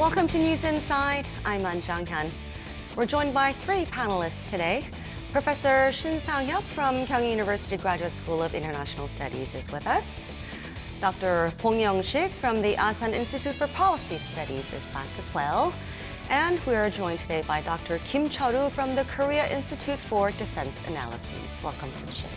Welcome to News Inside. I'm An Zhanghan. We're joined by three panelists today. Professor Shin Sang-hyuk from Kyung University Graduate School of International Studies is with us. Dr. Bong Young-sik from the Asan Institute for Policy Studies is back as well. And we are joined today by Dr. Kim Cheol-woo from the Korea Institute for Defense Analyses. Welcome to the show.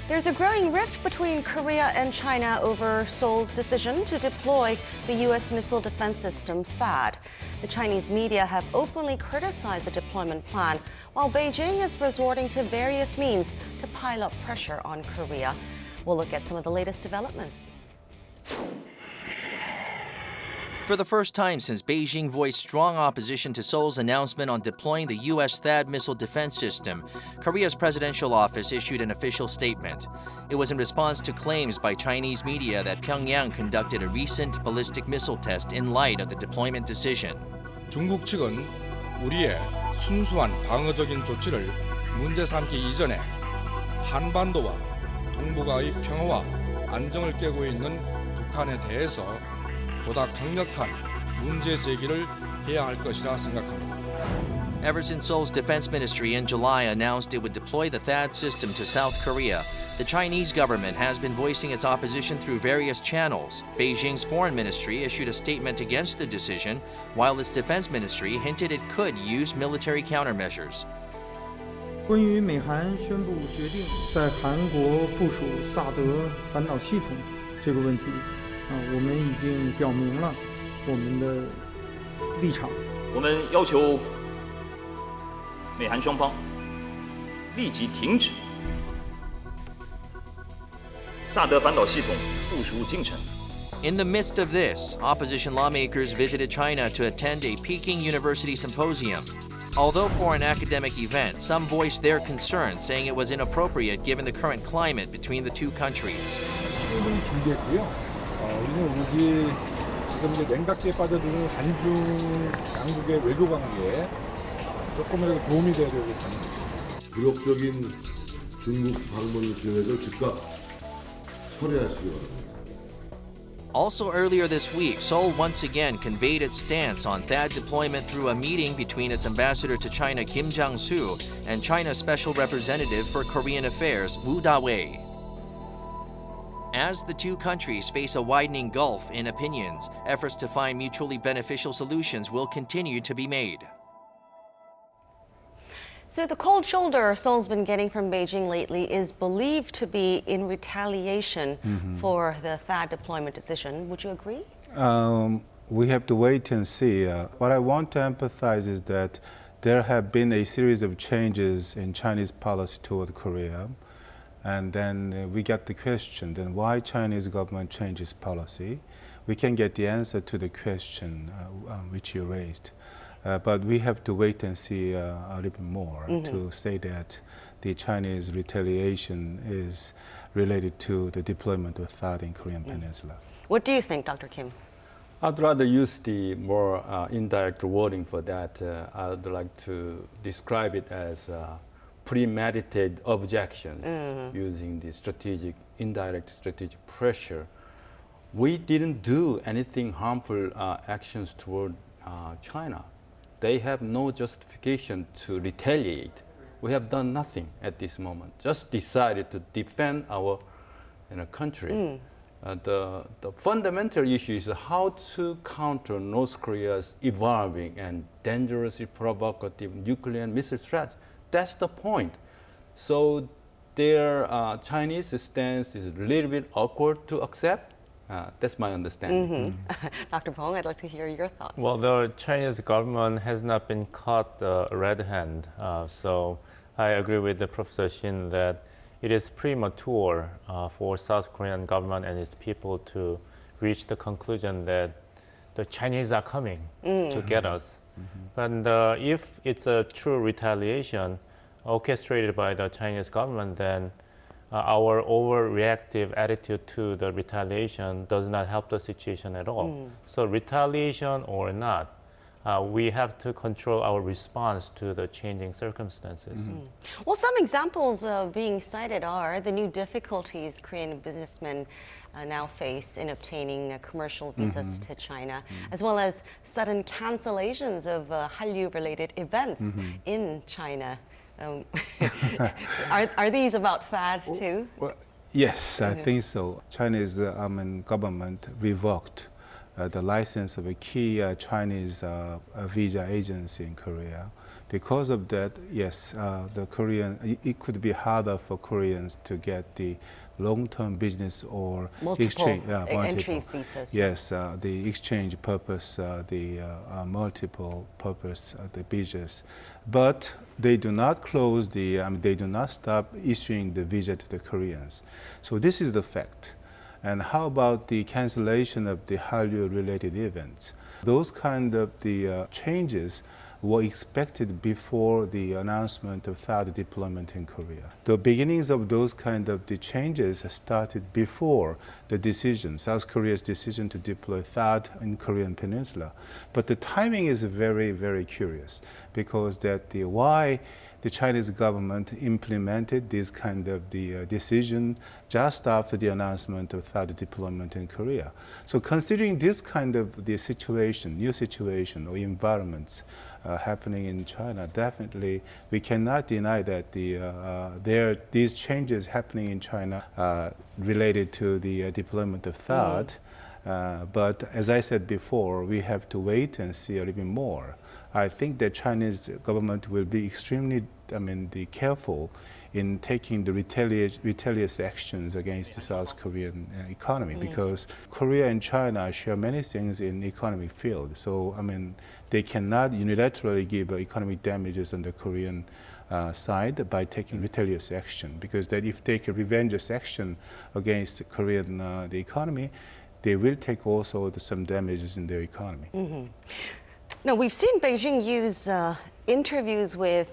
There's a growing rift between Korea and China over Seoul's decision to deploy the U.S. missile defense system THAAD. The Chinese media have openly criticized the deployment plan, while Beijing is resorting to various means to pile up pressure on Korea. We'll look at some of the latest developments. For the first time since Beijing voiced strong opposition to Seoul's announcement on deploying the U.S. THAAD missile defense system, Korea's presidential office issued an official statement. It was in response to claims by Chinese media that Pyongyang conducted a recent ballistic missile test in light of the deployment decision. 중국 측은 우리의 순수한 방어적인 조치를 문제 삼기 이전에 한반도와 동북아의 평화와 안정을 깨고 있는 북한에 대해서 보다 강력한 문제 제기를 해야 할 것이라 생각합니다. Ever since Seoul's defense ministry in July announced it would deploy the THAAD system to South Korea, the Chinese government has been voicing its opposition through various channels. Beijing's foreign ministry issued a statement against the decision, while its defense ministry hinted it could use military countermeasures. 关于美韩宣布决定在韩国部署萨德反导系统这个问题，我们已经表明了我们的立场。我们要求美韩双方立即停止萨德反导系统部署进程。 In the midst of this, opposition lawmakers visited China to attend a Peking University symposium. Although for an academic event, some voiced their concerns, saying it was inappropriate given the current climate between the two countries. 충분히 준비했고요. 우리는 오직 지금 이제 냉각기에 빠져드는 한중 양국의 외교 관계에 조금이라도 도움이 되야 되고 합니다. 굴욕적인 중국 방문 계획을 즉각 철회하시기 바랍니다. Also earlier this week, Seoul once again conveyed its stance on THAAD deployment through a meeting between its ambassador to China, Kim Jang-soo, and China's special representative for Korean affairs, Woo Da-wei. As the two countries face a widening gulf in opinions, efforts to find mutually beneficial solutions will continue to be made. So the cold shoulder Seoul's been getting from Beijing lately is believed to be in retaliation for the THAAD deployment decision. Would you agree? We have to wait and see. What I want to emphasize is that there have been a series of changes in Chinese policy toward Korea. And then we get the question, then why Chinese government changes policy? We can get the answer to the question which you raised. But we have to wait and see a little bit more to say that the Chinese retaliation is related to the deployment of THAAD in Korean Peninsula. What do you think, Dr. Kim? I'd rather use the more indirect wording for that. I'd like to describe it as premeditated objections using the indirect strategic pressure. We didn't do anything harmful actions toward China. They have no justification to retaliate. We have done nothing at this moment, just decided to defend our country. The fundamental issue is how to counter North Korea's evolving and dangerously provocative nuclear and missile threats. That's the point. So their Chinese stance is a little bit awkward to accept. That's my understanding. Dr. Bong, I'd like to hear your thoughts. Well, the Chinese government has not been caught red-handed. So I agree with the Professor Shin that it is premature for South Korean government and its people to reach the conclusion that the Chinese are coming to get us. But if it's a true retaliation orchestrated by the Chinese government, then our overreactive attitude to the retaliation does not help the situation at all. So retaliation or not, we have to control our response to the changing circumstances. Well, some examples being cited are the new difficulties Korean businessmen now face in obtaining commercial visas to China, as well as sudden cancellations of Hallyu-related events in China. Are these about THAAD too? Well, yes, I think so. Chinese government revoked the license of a key Chinese visa agency in Korea. Because of that, yes, it could be harder for Koreans to get the long-term business or exchange, entry visas. Yes, the exchange purpose, the multiple purpose, the visas. But they do not close they do not stop issuing the visa to the Koreans. So this is the fact. And how about the cancellation of the Hallyu-related events? Those kind of the changes were expected before the announcement of THAAD deployment in Korea. The beginnings of those kind of the changes started before the decision, South Korea's decision to deploy THAAD in Korean Peninsula. But the timing is very, very curious because why the Chinese government implemented this kind of the decision just after the announcement of THAAD deployment in Korea. So considering this kind of the situation, new situation or environments happening in China, definitely we cannot deny that these changes happening in China related to the deployment of THAAD. But as I said before, we have to wait and see a little bit more. I think the Chinese government will be extremely, careful in taking the retaliatory actions against the South Korean economy because Korea and China share many things in economic field. So, they cannot unilaterally give economic damages on the Korean side by taking retaliatory action because that if they take a revenge action against Korean the economy, they will take also some damages in their economy. Now, we've seen Beijing use interviews with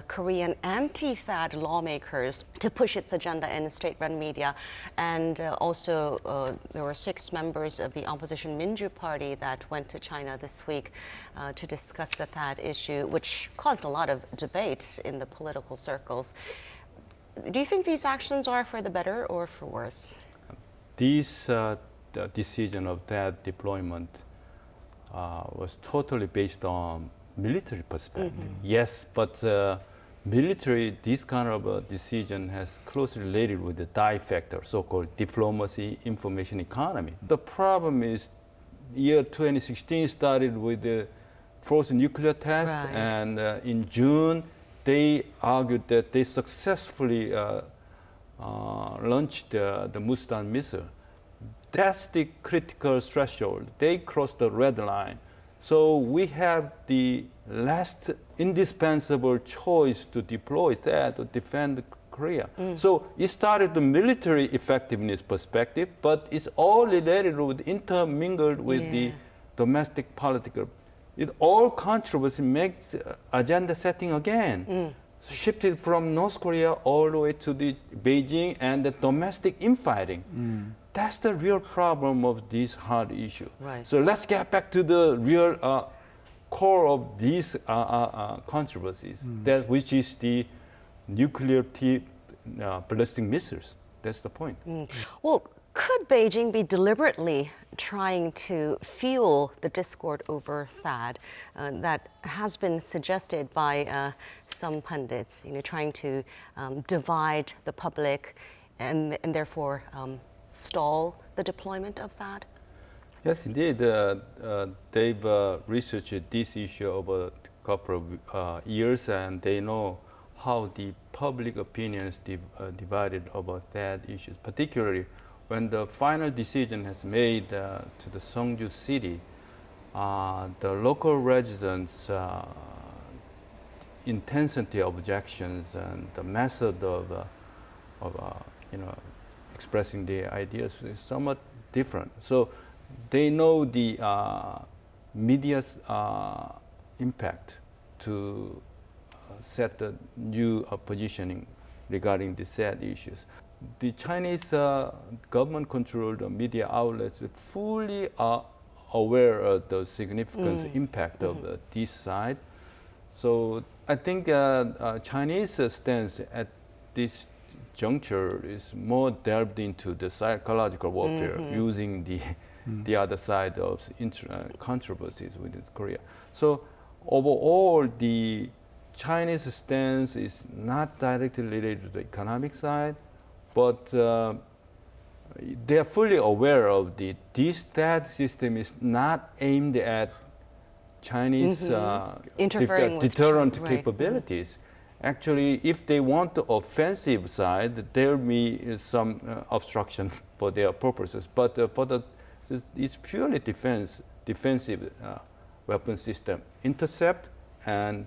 Korean anti-THAAD lawmakers to push its agenda in state-run media. And also, there were 6 members of the opposition Minju Party that went to China this week to discuss the THAAD issue, which caused a lot of debate in the political circles. Do you think these actions are for the better or for worse? The decision of that deployment was totally based on military perspective. Yes, but military, this kind of a decision has closely related with the DIE factor, so-called diplomacy, information economy. The problem is year 2016 started with the frozen nuclear test, and in June, they argued that they successfully launched the Mustan missile. That's the critical threshold. They crossed the red line. So we have the last indispensable choice to deploy that to defend Korea. So it started the military effectiveness perspective, but it's all related with intermingled with the domestic political. All controversy makes agenda setting again. Shifted from North Korea all the way to the Beijing and the domestic infighting. That's the real problem of this hard issue. So let's get back to the real core of these controversies, which is the nuclear ballistic missiles. That's the point. Well, could Beijing be deliberately trying to fuel the discord over THAAD that has been suggested by some pundits, trying to divide the public and therefore stall the deployment of THAAD? Yes, indeed. They've researched this issue over a couple of years, and they know how the public opinion is divided about THAAD issues, particularly when the final decision has made to the Seongju city. The local residents' intensity of objections and the method of expressing their ideas is somewhat different. So they know the media's impact to set the new positioning regarding the sad issues. The Chinese government-controlled media outlets fully aware of the significant impact of this side. So I think Chinese stance at this juncture is more delved into the psychological warfare using the other side of controversies within Korea. So overall, the Chinese stance is not directly related to the economic side, but they are fully aware of this THAAD system is not aimed at Chinese deterrent capabilities. Actually, if they want the offensive side, there will be some obstruction for their purposes. But it's purely defensive weapon system, intercept and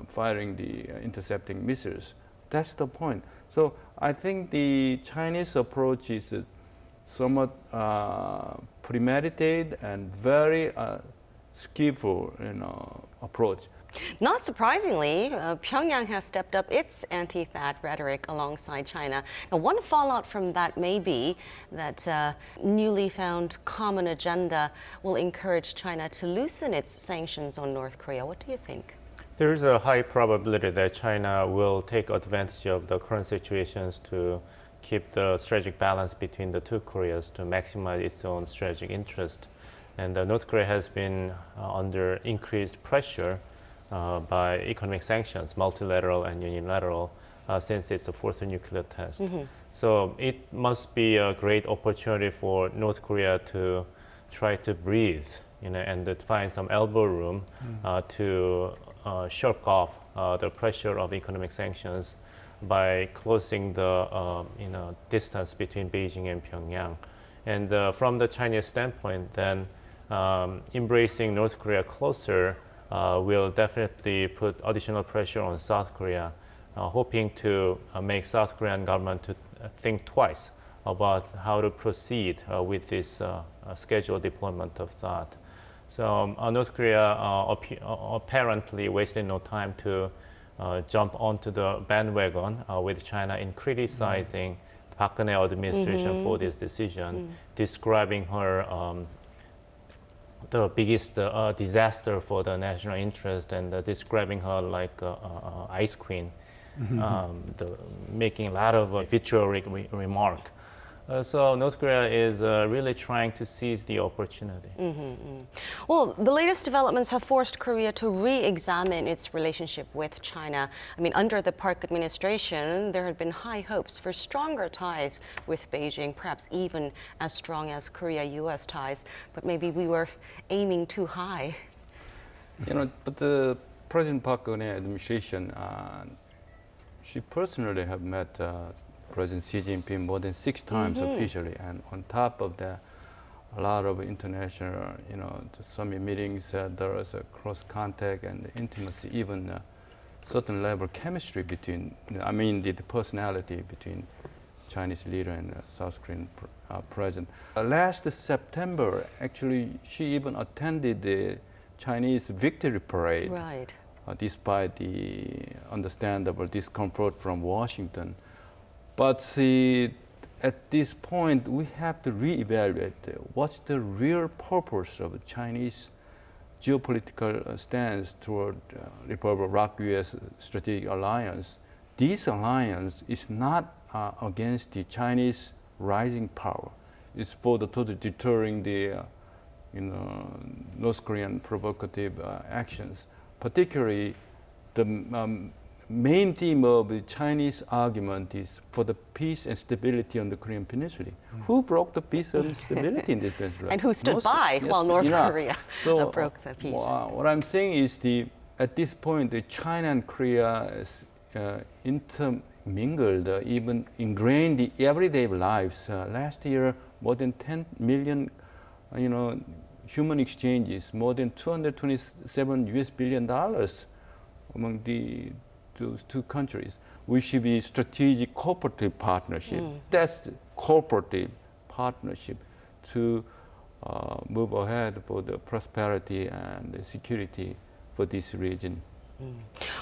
firing the intercepting missiles. That's the point. So I think the Chinese approach is somewhat premeditated and very skillful approach. Not surprisingly, Pyongyang has stepped up its anti-THAAD rhetoric alongside China. Now, one fallout from that may be that newly found common agenda will encourage China to loosen its sanctions on North Korea. What do you think? There is a high probability that China will take advantage of the current situations to keep the strategic balance between the two Koreas to maximize its own strategic interest. And North Korea has been under increased pressure by economic sanctions, multilateral and unilateral, since its fourth nuclear test. So it must be a great opportunity for North Korea to try to breathe, and to find some elbow room to shirk off the pressure of economic sanctions by closing the distance between Beijing and Pyongyang. And from the Chinese standpoint, then embracing North Korea closer will definitely put additional pressure on South Korea, hoping to make South Korean government to think twice about how to proceed with this scheduled deployment of THAAD. So North Korea apparently wasted no time to jump onto the bandwagon with China in criticizing the Park Geun-hye administration for this decision, describing her the biggest disaster for the national interest, and describing her like ice queen, making a lot of vitriolic remark. So North Korea is really trying to seize the opportunity. Well, the latest developments have forced Korea to re-examine its relationship with China. I mean, under the Park administration, there had been high hopes for stronger ties with Beijing, perhaps even as strong as Korea-US ties. But maybe we were aiming too high. But the President Park Geun-hye administration, she personally have met President Xi Jinping more than 6 times officially, and on top of that, a lot of international, summit meetings. There is a cross contact and intimacy, even certain level of chemistry between. The personality between Chinese leader and South Korean president. Last September, actually, she even attended the Chinese victory parade. Right. Despite the understandable discomfort from Washington. But at this point, we have to reevaluate what's the real purpose of Chinese geopolitical stance toward Republic of ROC-US strategic alliance. This alliance is not against the Chinese rising power. It's for the total deterring the North Korean provocative actions. Particularly, the main theme of the Chinese argument is for the peace and stability on the Korean Peninsula. Who broke the peace and stability in this peninsula? And who stood by while North Korea broke the peace? What I'm saying is, at this point, China and Korea is intermingled, even ingrained in everyday lives. Last year, more than 10 million, human exchanges, more than $227 billion among those two countries. We should be strategic cooperative partnership. That's the cooperative partnership to move ahead for the prosperity and the security for this region.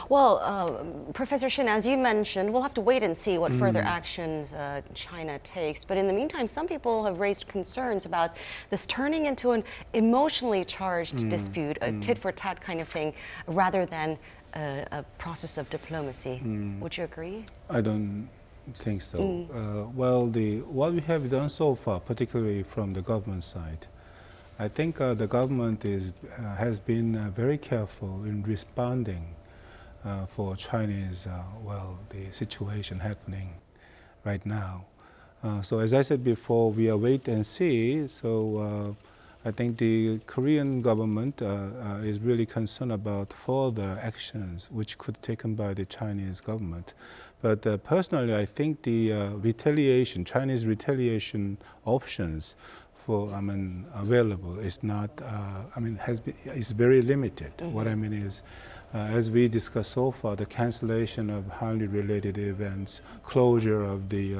Well, Professor Shin, as you mentioned, we'll have to wait and see what further actions China takes. But in the meantime, some people have raised concerns about this turning into an emotionally charged dispute, a tit-for-tat kind of thing, rather than a process of diplomacy. Would you agree? I don't think so. Well, what we have done so far, particularly from the government side, I think the government has been very careful in responding for Chinese, the situation happening right now. So as I said before, we are wait and see. So I think the Korean government is really concerned about further actions which could be taken by the Chinese government. But personally, I think the Chinese retaliation options available is not, is very limited. What I mean is, as we discussed so far, the cancellation of highly related events, closure of the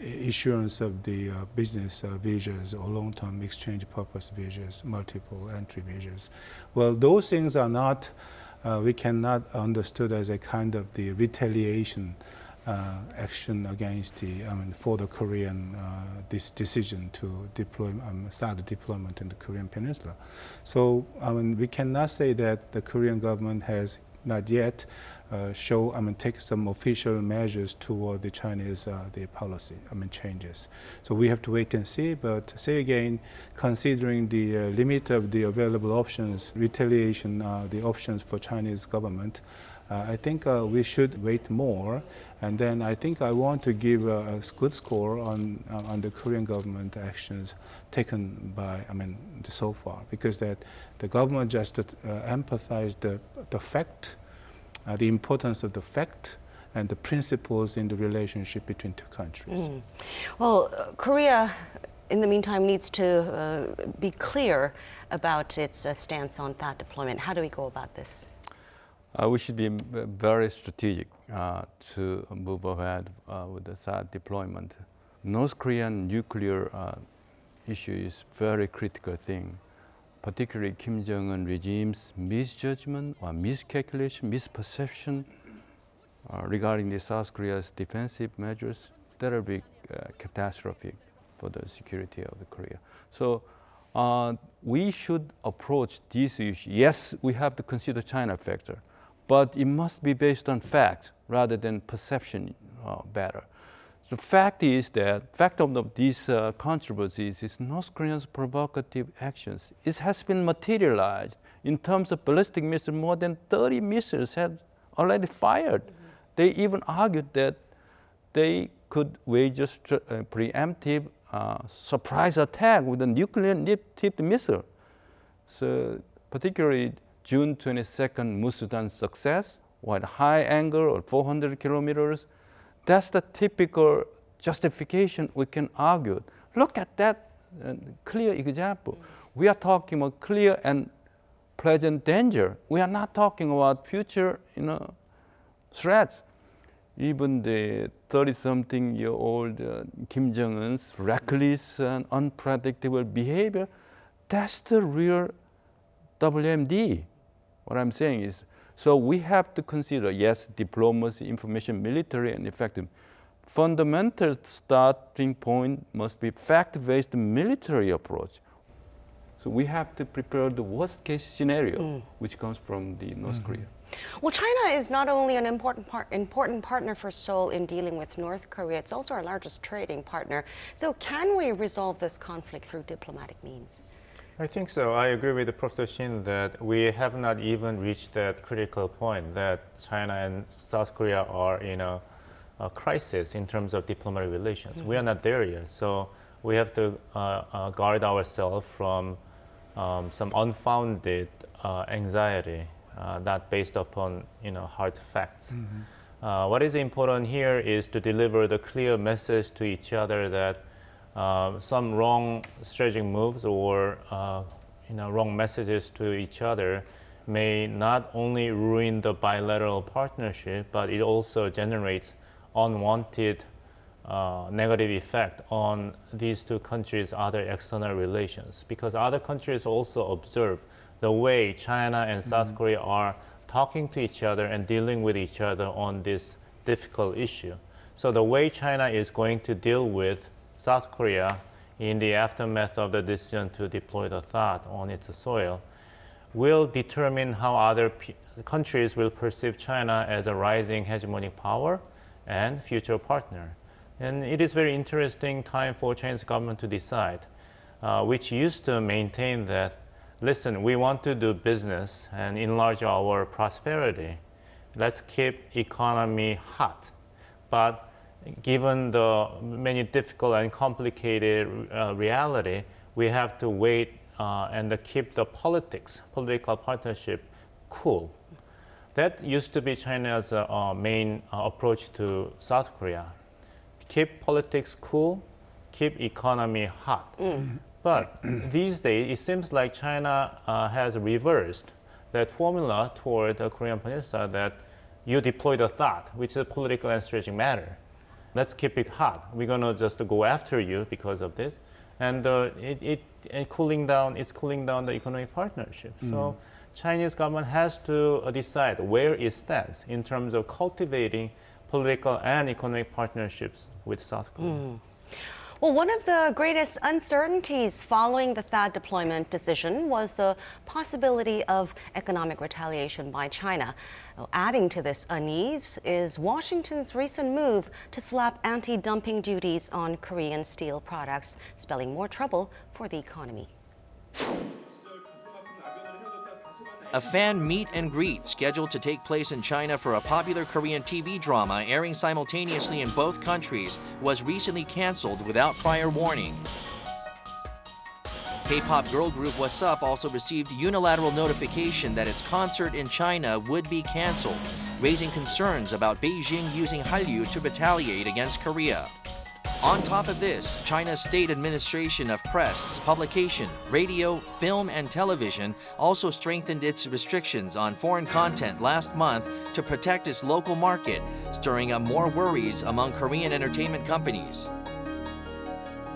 issuance of the business visas or long-term exchange purpose visas, multiple entry visas. Well, those things are not, we cannot understood as a kind of the retaliation action against for the Korean this decision to start the deployment in the Korean Peninsula. So we cannot say that the Korean government has not yet take some official measures toward the Chinese the policy changes. So we have to wait and see. But say again, considering the limit of the available options, retaliation, the options for Chinese government, I think we should wait more, and then I think I want to give a good score on the Korean government actions taken by so far, because that the government just emphasized the fact, the importance of the fact and the principles in the relationship between two countries. Well, Korea, in the meantime, needs to be clear about its stance on THAAD deployment. How do we go about this? We should be very strategic to move ahead with the THAAD deployment. North Korean nuclear issue is very critical thing, particularly Kim Jong-un regime's misjudgment or miscalculation, misperception regarding the South Korea's defensive measures. That will be catastrophic for the security of the Korea. So we should approach this issue. Yes, we have to consider China factor, but it must be based on fact rather than perception better. The fact is that fact of these controversies is North Korea's provocative actions. It has been materialized in terms of ballistic missiles. More than 30 missiles have already fired. They even argued that they could wage a preemptive surprise attack with a nuclear-tipped missile. So particularly June 22nd Musudan success, with high angle or 400 kilometers, that's the typical justification we can argue. Look at that clear example. We are talking about clear and present danger. We are not talking about future threats. Even the 30-something-year-old Kim Jong-un's reckless and unpredictable behavior, that's the real WMD. What I'm saying is, so we have to consider, yes, diplomacy, information, military, and effective. Fundamental starting point must be fact-based military approach. So we have to prepare the worst-case scenario, which comes from the North Korea. Well, China is not only an important partner for Seoul in dealing with North Korea, it's also our largest trading partner. So can we resolve this conflict through diplomatic means? I think so. I agree with Professor Shin that we have not even reached that critical point that China and South Korea are in a crisis in terms of diplomatic relations. We are not there yet. So we have to guard ourselves from some unfounded anxiety not based upon hard facts. What is important here is to deliver the clear message to each other that some wrong strategic moves or wrong messages to each other may not only ruin the bilateral partnership, but it also generates unwanted negative effect on these two countries' other external relations. Because other countries also observe the way China and South Korea are talking to each other and dealing with each other on this difficult issue. So the way China is going to deal with South Korea in the aftermath of the decision to deploy the THAAD on its soil will determine how other countries will perceive China as a rising hegemonic power and future partner. And it is very interesting time for Chinese government to decide, which used to maintain that, listen, we want to do business and enlarge our prosperity. Let's keep economy hot. But given the many difficult and complicated reality, we have to wait and keep the political partnership cool. That used to be China's main approach to South Korea. Keep politics cool, keep economy hot. But these days, it seems like China has reversed that formula toward the Korean Peninsula, that you deploy the THAAD, which is a political and strategic matter. Let's keep it hot. We're going to just go after you because of this. And it's cooling down the economic partnership. So Chinese government has to decide where it stands in terms of cultivating political and economic partnerships with South Korea. Well, one of the greatest uncertainties following the THAAD deployment decision was the possibility of economic retaliation by China. Adding to this unease is Washington's recent move to slap anti-dumping duties on Korean steel products, spelling more trouble for the economy. A fan meet and greet scheduled to take place in China for a popular Korean TV drama airing simultaneously in both countries was recently canceled without prior warning. K-pop girl group What's Up also received unilateral notification that its concert in China would be canceled, raising concerns about Beijing using Hallyu to retaliate against Korea. On top of this, China's State Administration of Press, Publication, Radio, Film, and Television also strengthened its restrictions on foreign content last month to protect its local market, stirring up more worries among Korean entertainment companies.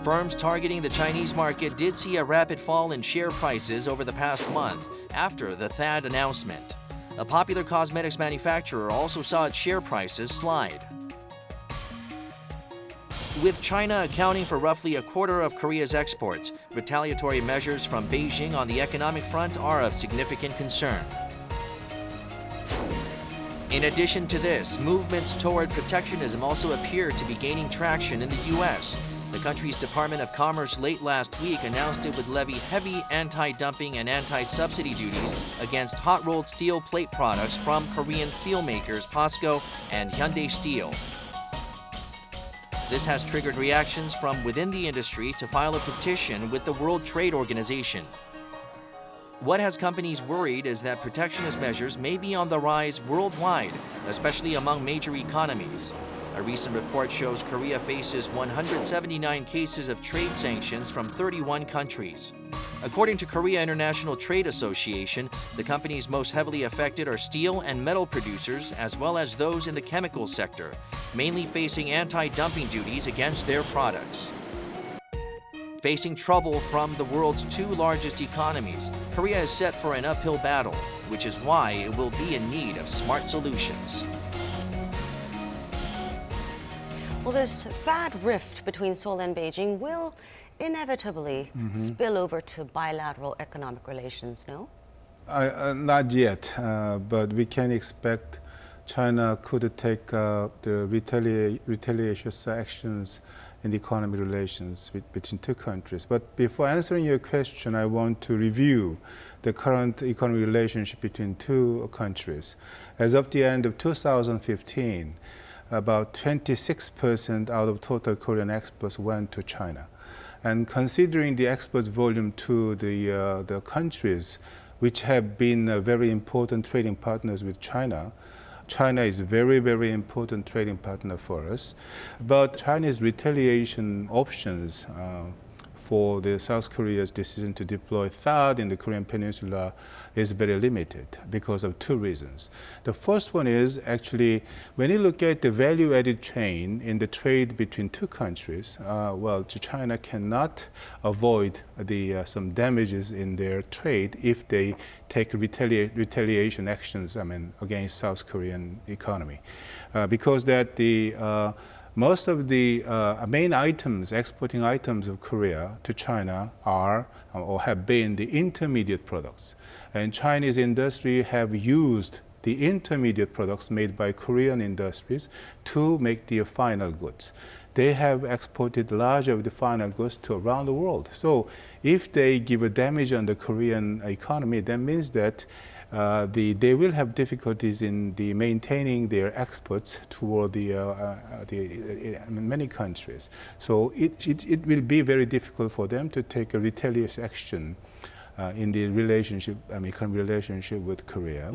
Firms targeting the Chinese market did see a rapid fall in share prices over the past month after the THAAD announcement. A popular cosmetics manufacturer also saw its share prices slide. With China accounting for roughly a quarter of Korea's exports, retaliatory measures from Beijing on the economic front are of significant concern. In addition to this, movements toward protectionism also appear to be gaining traction in the U.S. The country's Department of Commerce late last week announced it would levy heavy anti-dumping and anti-subsidy duties against hot-rolled steel plate products from Korean steelmakers POSCO and Hyundai Steel. This has triggered reactions from within the industry to file a petition with the World Trade Organization. What has companies worried is that protectionist measures may be on the rise worldwide, especially among major economies. A recent report shows Korea faces 179 cases of trade sanctions from 31 countries. According to Korea International Trade Association, the companies most heavily affected are steel and metal producers, as well as those in the chemical sector, mainly facing anti-dumping duties against their products. Facing trouble from the world's two largest economies, Korea is set for an uphill battle, which is why it will be in need of smart solutions. Well, this THAAD rift between Seoul and Beijing will inevitably spill over to bilateral economic relations, no? Not yet, but we can expect China could take the retaliations actions in the economic relations between two countries. But before answering your question, I want to review the current economic relationship between two countries. As of the end of 2015, about 26% out of total Korean exports went to China. And considering the exports volume to the countries which have been very important trading partners with China, China is a very, very important trading partner for us. But Chinese retaliation options for the South Korea's decision to deploy THAAD in the Korean Peninsula is very limited because of two reasons. The first one is actually when you look at the value-added chain in the trade between two countries, China cannot avoid some damages in their trade if they take retaliation actions, against South Korean economy, because that most of the main items, exporting items of Korea to China are or have been the intermediate products. And Chinese industry have used the intermediate products made by Korean industries to make the final goods. They have exported large of the final goods to around the world. So if they give a damage on the Korean economy, that means that they will have difficulties in maintaining their exports toward many countries. So it will be very difficult for them to take a retaliation action in the relationship, economic relationship with Korea.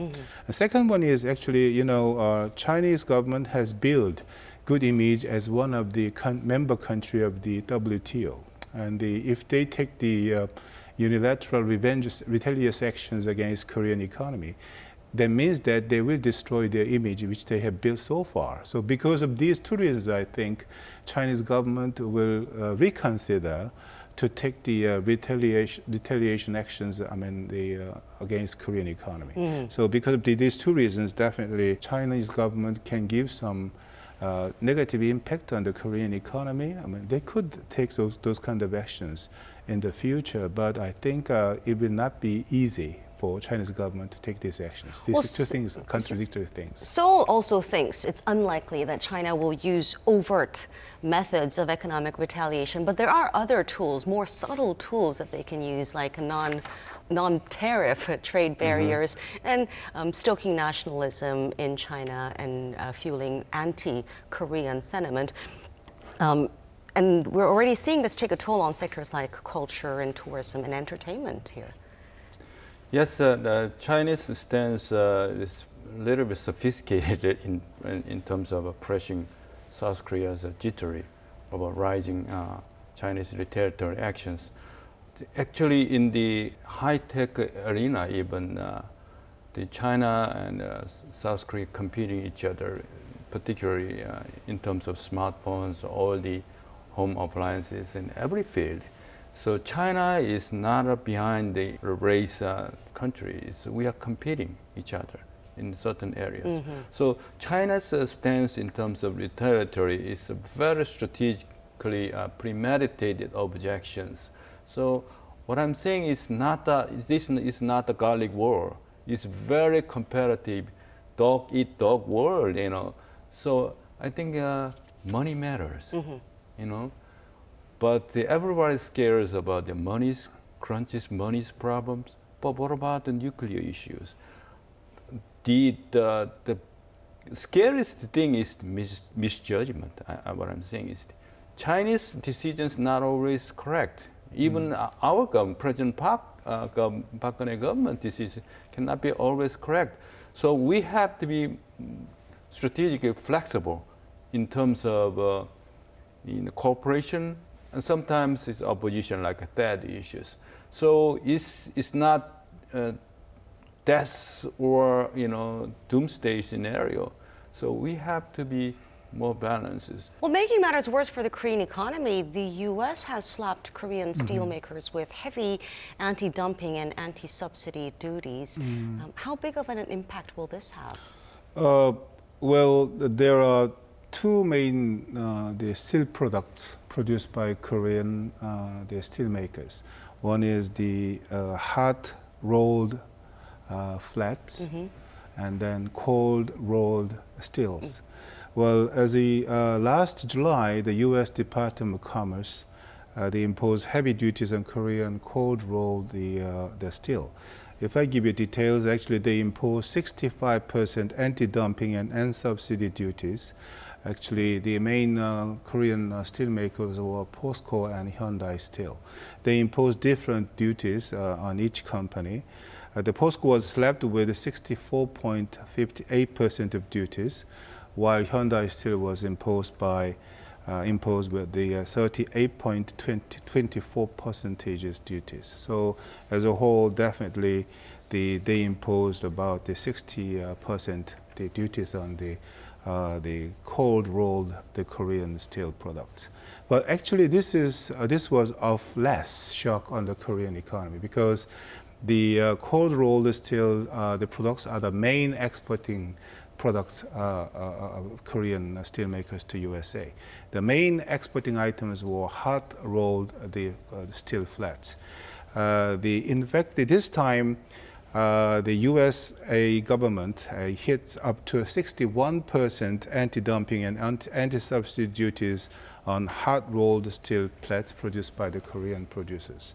The second one is actually, Chinese government has built good image as one of the member country of the WTO. And if they take the unilateral retaliation actions against Korean economy, that means that they will destroy their image which they have built so far. So because of these two reasons, I think Chinese government will reconsider to take the retaliation actions against Korean economy. So because of these two reasons, definitely Chinese government can give some negative impact on the Korean economy. They could take those kind of actions in the future, but I think it will not be easy for Chinese government to take these actions. These two things, contradictory things. Seoul also thinks it's unlikely that China will use overt methods of economic retaliation, but there are other tools, more subtle tools that they can use, like non-tariff trade barriers and stoking nationalism in China and fueling anti-Korean sentiment. And we're already seeing this take a toll on sectors like culture and tourism and entertainment here. Yes, the Chinese stance is a little bit sophisticated in terms of pressing South Korea's jittery about rising Chinese retaliatory actions. Actually, in the high-tech arena, even the China and South Korea competing each other, particularly in terms of smartphones, all the home appliances in every field. So China is not behind the race countries. We are competing each other in certain areas. So China's stance in terms of retaliatory is very strategically premeditated objections. So what I'm saying is this is not a garlic war. It's very competitive, dog eat dog world, So I think money matters, But everybody scares about the money's crunches, money's problems. But what about the nuclear issues? The scariest thing is misjudgment. What I'm saying is Chinese decisions not always correct. Even our government, President Park Geun-hye government decision cannot be always correct. So we have to be strategically flexible in terms of cooperation, and sometimes it's opposition like THAAD issues. So it's not death or doomsday scenario. So we have to be more balanced. Well, making matters worse for the Korean economy, the U.S. has slapped Korean steelmakers with heavy anti-dumping and anti-subsidy duties. How big of an impact will this have? Well, there are two main the steel products produced by Korean the steelmakers. One is the hot rolled flats, and then cold rolled steels. Well, as last July, the U.S. Department of Commerce they imposed heavy duties on Korean cold rolled the steel. If I give you details, actually they imposed 65% anti-dumping and subsidy duties. Actually, the main Korean steelmakers were POSCO and Hyundai Steel. They imposed different duties on each company. The POSCO was slapped with 64.58% of duties, while Hyundai Steel was imposed by imposed with the 38.24% duties. So as a whole, definitely they imposed about the 60% the duties on the cold rolled the Korean steel products. But actually this was of less shock on the Korean economy because the cold rolled steel the products are the main exporting products Korean steel makers to USA. The main exporting items were hot rolled the steel flats. In fact, this time the USA government hits up to 61% anti-dumping and anti-subsidy duties on hot rolled steel flats produced by the Korean producers.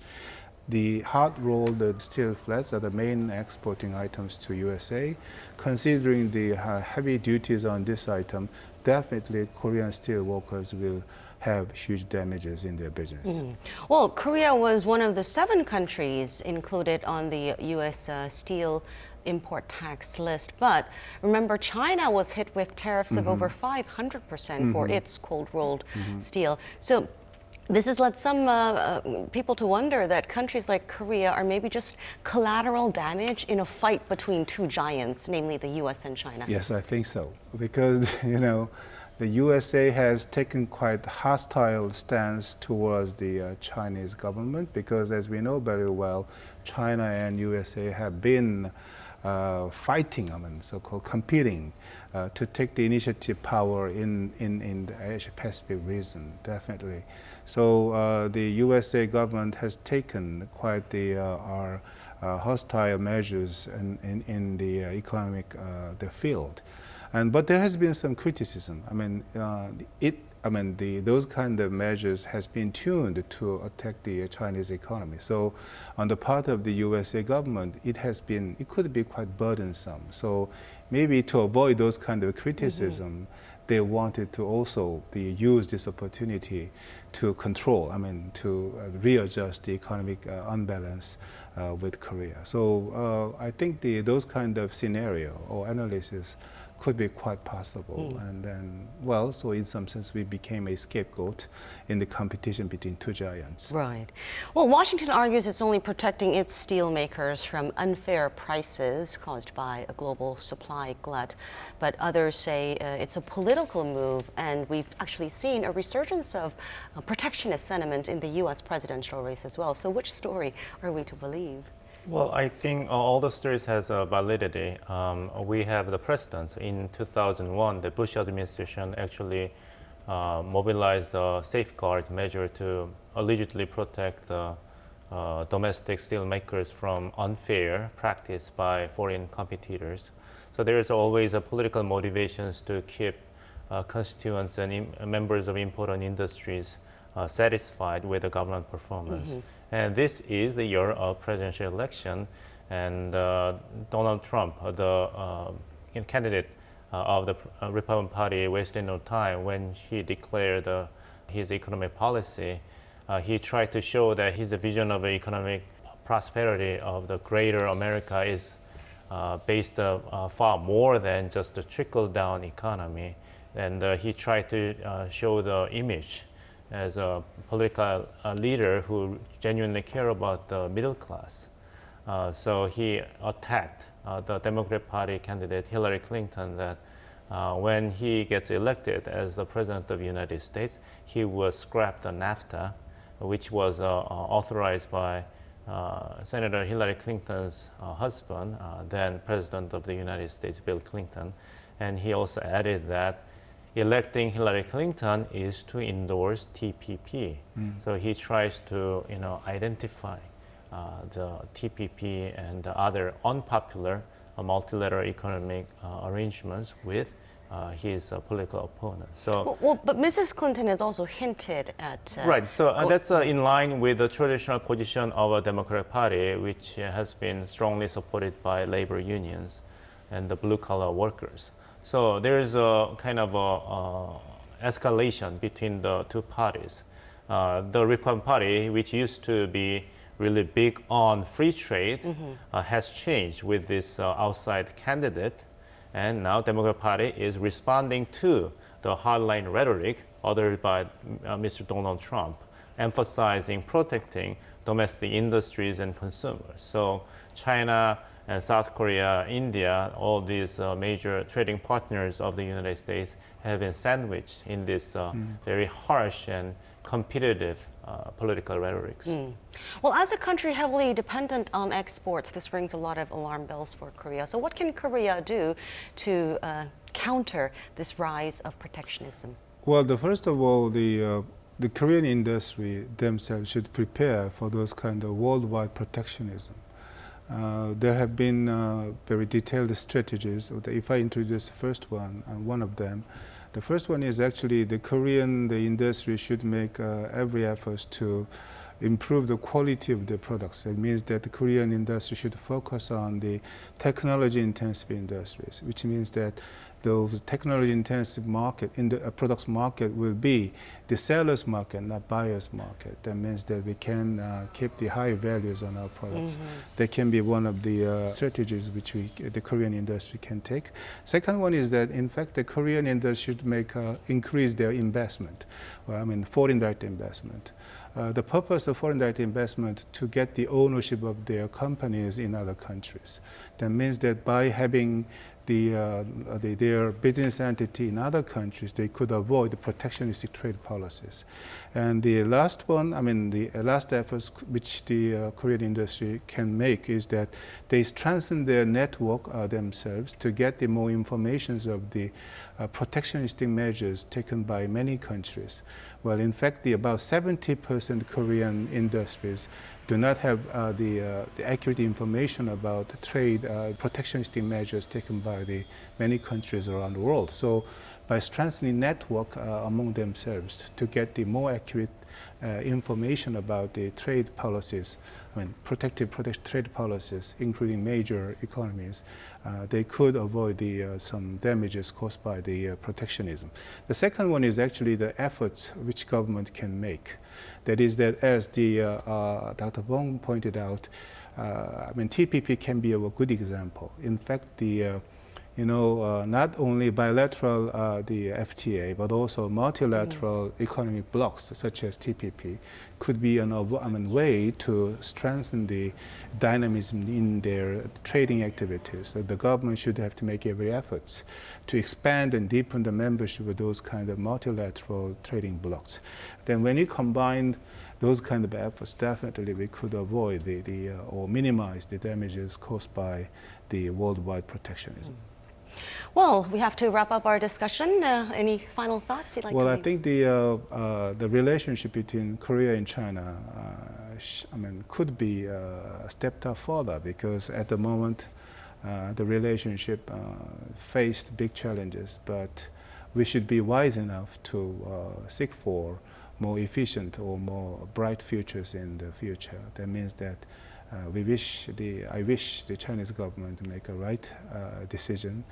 The hot rolled steel flats are the main exporting items to USA. Considering the heavy duties on this item, definitely Korean steel workers will have huge damages in their business. Well, Korea was one of the 7 countries included on the U.S. Steel import tax list. But remember, China was hit with tariffs of over 500% for its cold-rolled steel. So this has led some people to wonder that countries like Korea are maybe just collateral damage in a fight between 2 giants, namely the U.S. and China. Yes, I think so. Because, the USA has taken quite hostile stance towards the Chinese government because, as we know very well, China and USA have been fighting, so-called competing to take the initiative power in the Asia-Pacific region, definitely. So the USA government has taken quite the hostile measures in the economic the field. But there has been some criticism. Those kind of measures has been tuned to attack the Chinese economy. So on the part of the USA government, it could be quite burdensome. So maybe to avoid those kind of criticism, they wanted to also use this opportunity to control, to readjust the economic unbalance with Korea. So I think those kind of scenario or analysis could be quite possible. And then, so in some sense, we became a scapegoat in the competition between 2 giants. Right. Well, Washington argues it's only protecting its steel makers from unfair prices caused by a global supply glut. But others say it's a political move, and we've actually seen a resurgence of protectionist sentiment in the U.S. presidential race as well. So which story are we to believe? Well, I think all the stories has validity. We have the precedents. In 2001, the Bush administration actually mobilized a safeguard measure to allegedly protect the domestic steel makers from unfair practice by foreign competitors. So there is always a political motivations to keep constituents and members of important industries satisfied with the government performance. And this is the year of presidential election, and Donald Trump, the candidate of the Republican Party, wasted no time when he declared his economic policy. He tried to show that his vision of economic prosperity of the greater America is based far more than just a trickle-down economy. And he tried to show the image as a political leader who genuinely care about the middle class. So he attacked the Democrat Party candidate Hillary Clinton that when he gets elected as the President of the United States, he will scrap the NAFTA, which was authorized by Senator Hillary Clinton's husband, then President of the United States, Bill Clinton. And he also added that electing Hillary Clinton is to endorse TPP. So he tries to, identify the TPP and the other unpopular multilateral economic arrangements with his political opponent. So, but Mrs. Clinton has also hinted at... right, so that's in line with the traditional position of a Democratic Party, which has been strongly supported by labor unions and the blue-collar workers. So there is a kind of escalation between the 2 parties. The Republican Party, which used to be really big on free trade, has changed with this outside candidate. And now Democratic Party is responding to the hardline rhetoric uttered by Mr. Donald Trump, emphasizing protecting domestic industries and consumers. So China and South Korea, India, all these major trading partners of the United States have been sandwiched in this very harsh and competitive political rhetorics. Well, as a country heavily dependent on exports, this rings a lot of alarm bells for Korea. So what can Korea do to counter this rise of protectionism? Well, first of all, the Korean industry themselves should prepare for those kind of worldwide protectionism. There have been very detailed strategies. If I introduce the first one of them, the first one is actually the industry should make every effort to improve the quality of the products. That means that the Korean industry should focus on the technology-intensive industries, which means that the technology-intensive market in the products market will be the seller's market, not buyer's market. That means that we can keep the high values on our products. That can be one of the strategies which the Korean industry can take. Second one is that, in fact, the Korean industry should increase their investment. Well, I mean, foreign direct investment. The purpose of foreign direct investment to get the ownership of their companies in other countries. That means that by having their business entity in other countries, they could avoid the protectionistic trade policies. And the last one, I mean, the last efforts which the Korean industry can make is that they strengthen their network themselves to get the more information of the protectionistic measures taken by many countries. Well, in fact, about 70% Korean industries do not have the accurate information about the trade protectionistic measures taken by the many countries around the world. So by strengthening network among themselves to get the more accurate information about the trade policies, I mean protective trade policies, including major economies, they could avoid some damages caused by the protectionism. The second one is actually the efforts which government can make. That is that, as Dr. Bong pointed out, I mean TPP can be a good example. In fact, not only bilateral the FTA, but also multilateral economic blocs such as TPP could be a way to strengthen the dynamism in their trading activities. So the government should have to make every effort to expand and deepen the membership of those kind of multilateral trading blocs. Then when you combine those kind of efforts, definitely we could avoid or minimize the damages caused by the worldwide protectionism. Well, we have to wrap up our discussion. Any final thoughts you'd like to make? Well, I think the relationship between Korea and China, could be stepped up further, because at the moment the relationship faced big challenges. But we should be wise enough to seek for more efficient or more bright futures in the future. That means that I wish the Chinese government to make a right decision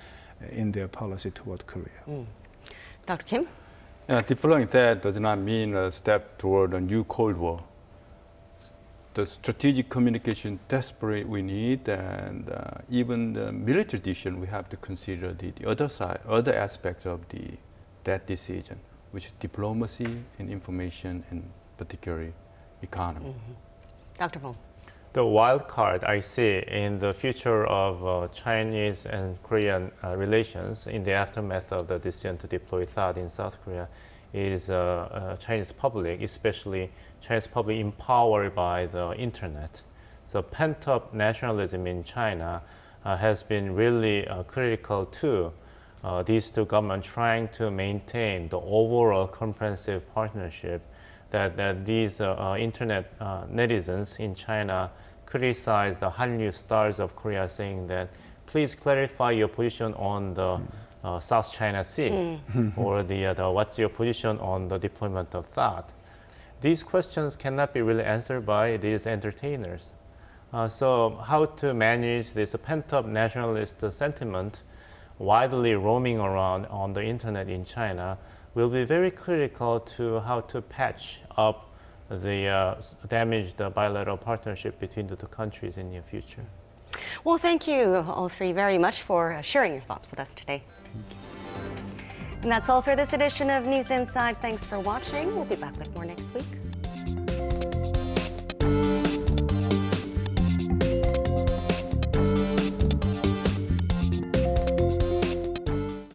in their policy toward Korea. Dr. Kim? Deploying that does not mean a step toward a new Cold War. The strategic communication desperately we need, and even the military decision, we have to consider the other side, other aspects of that decision, which is diplomacy and information, and particularly economy. Dr. Bong. The wild card I see in the future of Chinese and Korean relations in the aftermath of the decision to deploy THAAD in South Korea is Chinese public, especially Chinese public empowered by the internet. So pent-up nationalism in China has been really critical to these two governments trying to maintain the overall comprehensive partnership that these internet netizens in China criticize the Hallyu stars of Korea, saying that please clarify your position on the South China Sea, or what's your position on the deployment of THAAD. These questions cannot be really answered by these entertainers. So how to manage this pent-up nationalist sentiment widely roaming around on the internet in China will be very critical to how to patch up the damaged bilateral partnership between the two countries in the near future. Well, thank you all three very much for sharing your thoughts with us today. And that's all for this edition of News Inside. Thanks for watching. We'll be back with more next week.